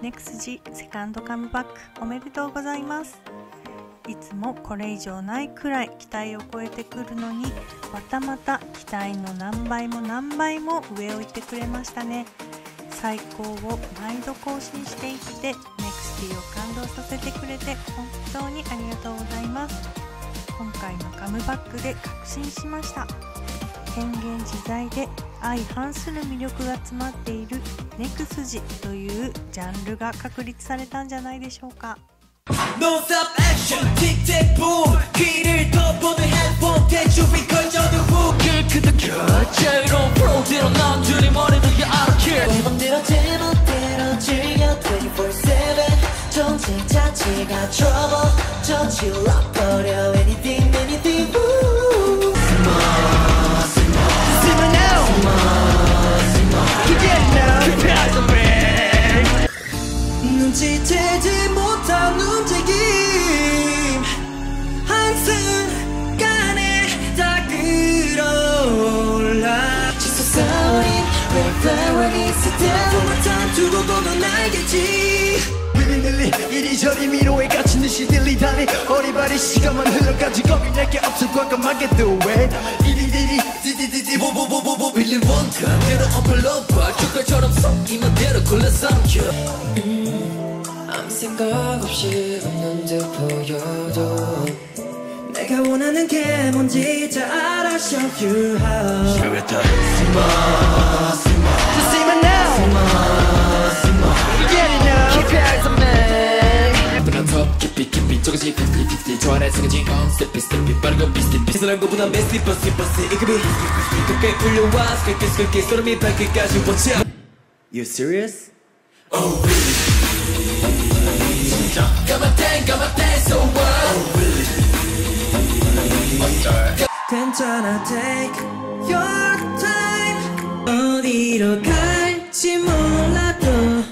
ネクスジセカンドカムバックおめでとうございます。いつもこれ以上ないくらい期待を超えてくるのに、また期待の何倍も何倍も上を行ってくれましたね。最高を毎度更新していって、ネクスティを感動させてくれて本当にありがとうございます。今回のカムバックで確信しました。変幻自在で相反する魅力が詰まっているネクスジというジャンルが確立されたんじゃないでしょうか。Non-stop action, tic-tac boom. 귀를 덮어둔 핸드폰 대충이 걸쳐둔 후 길 그득혀 자유로운 프로대로 난 줄이 머리를 I don't care. 내 맘대로 제멋대로 즐겨 24/7 존재 자체가 trouble 저질러버려 anything anything woo. Simmer now You get it now Prepare the man 눈치채지 못한 움직임 한순간에 다 끌어올라 지속사울인 왜 있을 때 한번 두고 보면 알겠지 윌리닐리 이리저리 미로에 갇힌 듯이 들리다니 어리바리 시간만 흘러가지 겁이 날게 없어 과감하게 do it 이리리리 디디디디 보보보보보 빌린 원칸 대로 엎을러봐 족발처럼 섞이면 대로 골라삼켜 아무 생각 없이 웃는 듯 보여도 내가 원하는 게 뭔지 잘 알아 show you how Show it up Just see me now You get it now Keep your eyes on me 불안 top 깊이 조금씩 50-50 저 안에 생겨진 step 빠르고 비슷해 비슷한 것보다 messy 버스 It could be 가까이 불려와 스컬기 소름이 밝기까지 watch out You serious? Oh really? Got my thing, so what? Oh really? 괜찮아, take your time 어디로 갈지 몰라도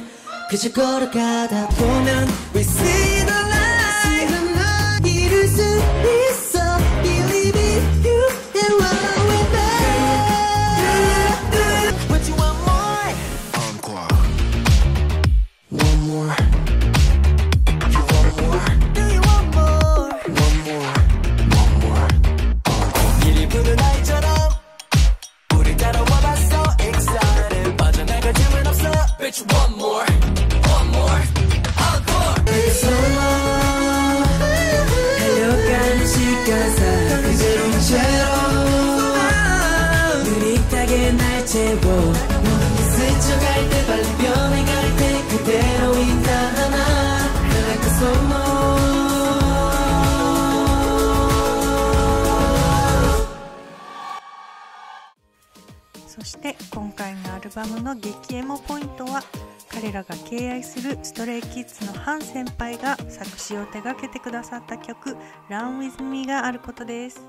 그저 걸어가다 보면 We see the light 이룰 수 있어 Believe in you and run with me What you want more? Encore One more One more, encore. 달려가는 시간사 그대로 채로 느릿하게 날 채워 스쳐갈 때 빨리 변해갈 때 그대로인 나 하나 Like a slow-moそして今回のアルバムの激エモポイントは、彼らが敬愛するストレイキッズのハン先輩が作詞を手掛けてくださった曲 Run With Me があることです。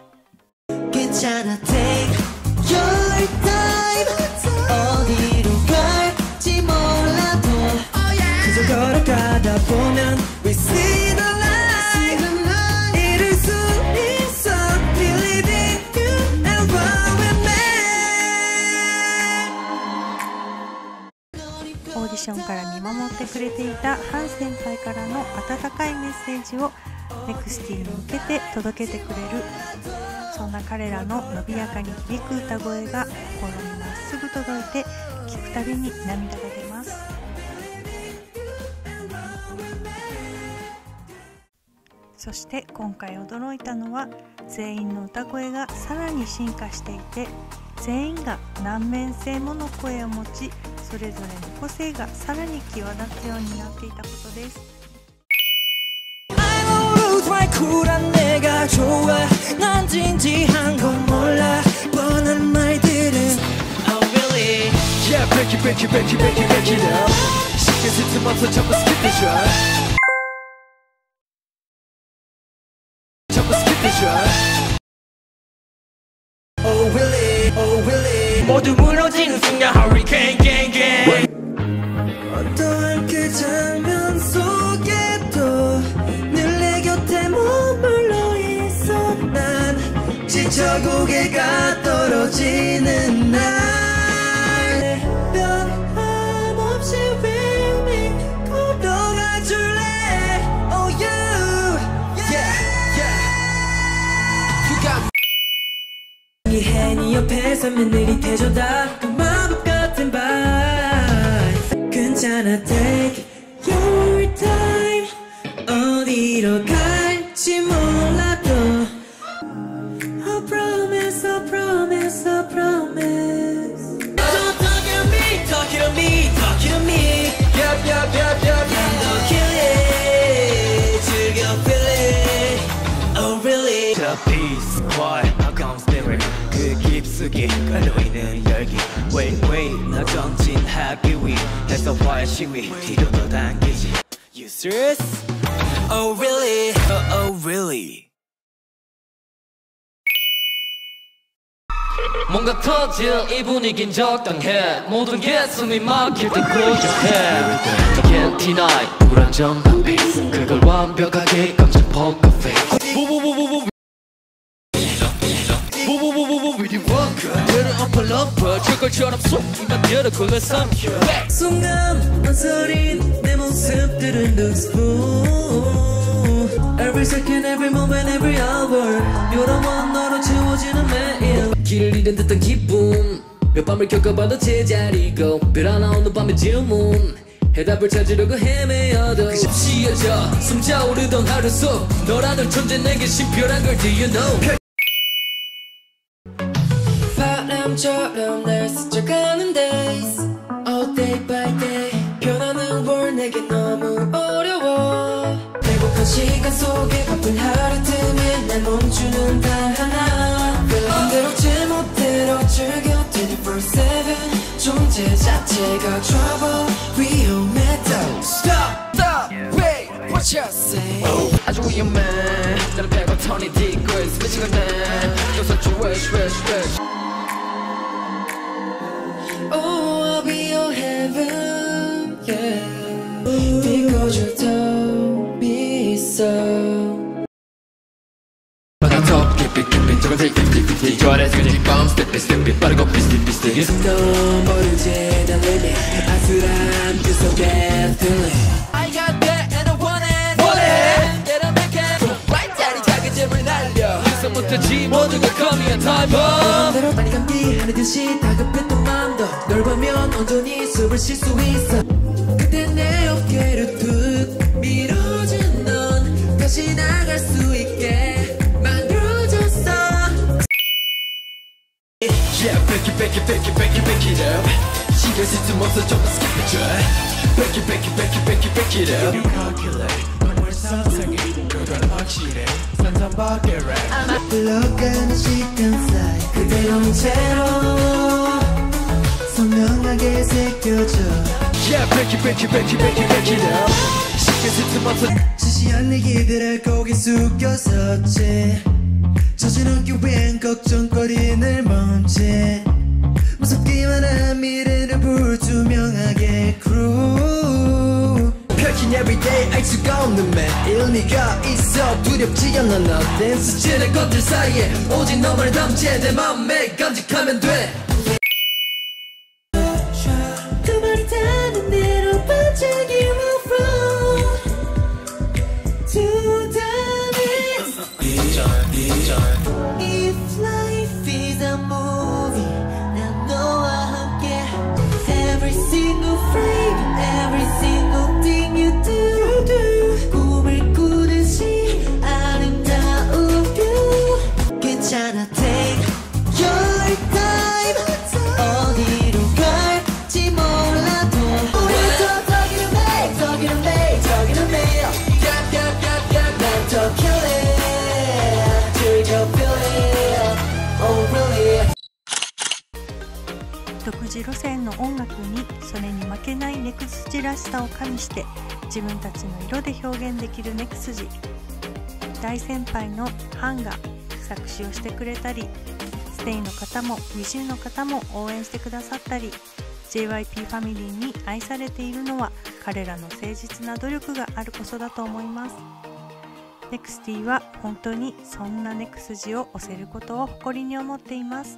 괜찮아 take your time 어디로 갈지 몰라도 그저 걸어가다 보면 We see the light 이룰 수 있어 Believe in you and run with me オーディションから見守ってくれていたハン先輩からの温かいメッセージをネクスティに向けて届けてくれる、そんな彼らの伸びやかに響く歌声が心にまっすぐ届いて、聴くたびに涙が出ます。そして今回驚いたのは、全員の歌声がさらに進化していて、全員が何面性もの声を持ち、それぞれの個性がさらに際立つようになっていたことです。쿨한 내가 좋아 난 진지한 건 몰라 뻔한 말들은 Oh really Yeah break it down 신경 쓸 틈 없어 전부 skip the track 전부 skip the track Oh really 모두 무너지는 순간 Hurricane gang gang 어떠한 그 장면 속에도 늘 내 곁에 머물러 있어 난 지쳐 고개가 떨어지는 날 변함없이 ring me 괜찮아 take your time 어디로 갈지 몰라도 I promise I promise I promise Don't talk to me talk to me talk to me Yup yup yup yup 너 kill it 즐겨 feel it Oh really The peace quiet 아까운 spirit 그 깊숙이 깔려있는 열기 Wait wait 나 전진하기 위해서 화의 시위 뒤로 더 당기지 You serious? Oh really? Oh really? 뭔가 터질 이 분위긴 적당해 모든 게 숨이 막힐 때 고요해 Can't deny 불안정한 pace 그걸 완벽하게 감춘 poker face 그는 엎어럼퍼 저걸처럼 속이만 들어 그걸 삼켜 순간 망설인 내 모습들은 looks full Every second, every moment, every hour 요란한 너로 채워지는 매일 길을 잃은 듯한 기분 몇 밤을 겪어봐도 제자리고 별 하나 없는 밤의 질문 해답을 찾으려고 헤매어도 그 쉬어져 숨 차오르던 하루 속 너라는 존재 내게 심플한 걸 do you know 바람처럼 날 스쳐가는 days All day by day 변하는 월 내게 너무 어려워 행복한 시간 속에 바쁜 하루 틈에 날 멈추는 단 하나 마음대로 제멋대로 즐겨 24/7 존재 자체가 trouble 위험했다 Stop wait what you say 아주 위험해 나는 배가 턴이 딛고 있어 미치겠네 요새 wish wish wish Oh I'll be your heaven yeah Because you told me so 더 깊이 깊이 저건 딜 좋아해서 그냥 밤 스텝 스텝 빠르고 비슷비슷해 넌 모르지 달리니 아슬한 그 속에 feeling I got that and I want it Get up and get right 자리 자극점을 날려 예상못했지 모두가 come in time bomb 대로 빨리 감기하는 듯이 다급했던 맘도 널 보면 온전히 숨을 쉴 수 있어 그때 내 어깨를 툭 밀어준 넌 다시 나갈 수 있게 만들어줬어 Yeah back it back it back it back it back it up 신경 쓸 틈 없어 전부 skip it try Back it back it back it back it back it up You calculate 눈물 상상이 그건 확실해 산산밖에 rap 흘러가는 시간 사이 그대 형체로 선명하게 새겨져 Yeah back it back it back it back it back it up 신경 쓸 틈 없어 시시한 얘기들에 고개 숙여섰지 저지른 기웬 걱정거리는 멈지 무섭기만 한 미래를 불투명하게 crew 펼친 everyday 알 수가 없는 매일 네가 있어 두렵지 않아 nothing 스치는 것들 사이에 오직 너만을 담지 내 맘에 간직하면 돼 그 말이 닿는 대로 반짝이 move from to the next If life is a movie 난 너와 함께 Every single frame Every single thing you do 꿈을 꾸듯이 아름다운 view 괜찮아 take your time 어디로 갈지 몰라도 우리도 저기는 매일 난더 kill it 즐겨 feel it Oh really 独自路線の音楽にそれに負けないネクスジらしさを加味して自分たちの色で表現できるネクスジ大先輩のハンが作詞をしてくれたりステイの方もWISHの方も応援してくださったり JYP ファミリーに愛されているのは彼らの誠実な努力があるこそだと思います。ネクスティは本当にそんなネクスジを推せることを誇りに思っています。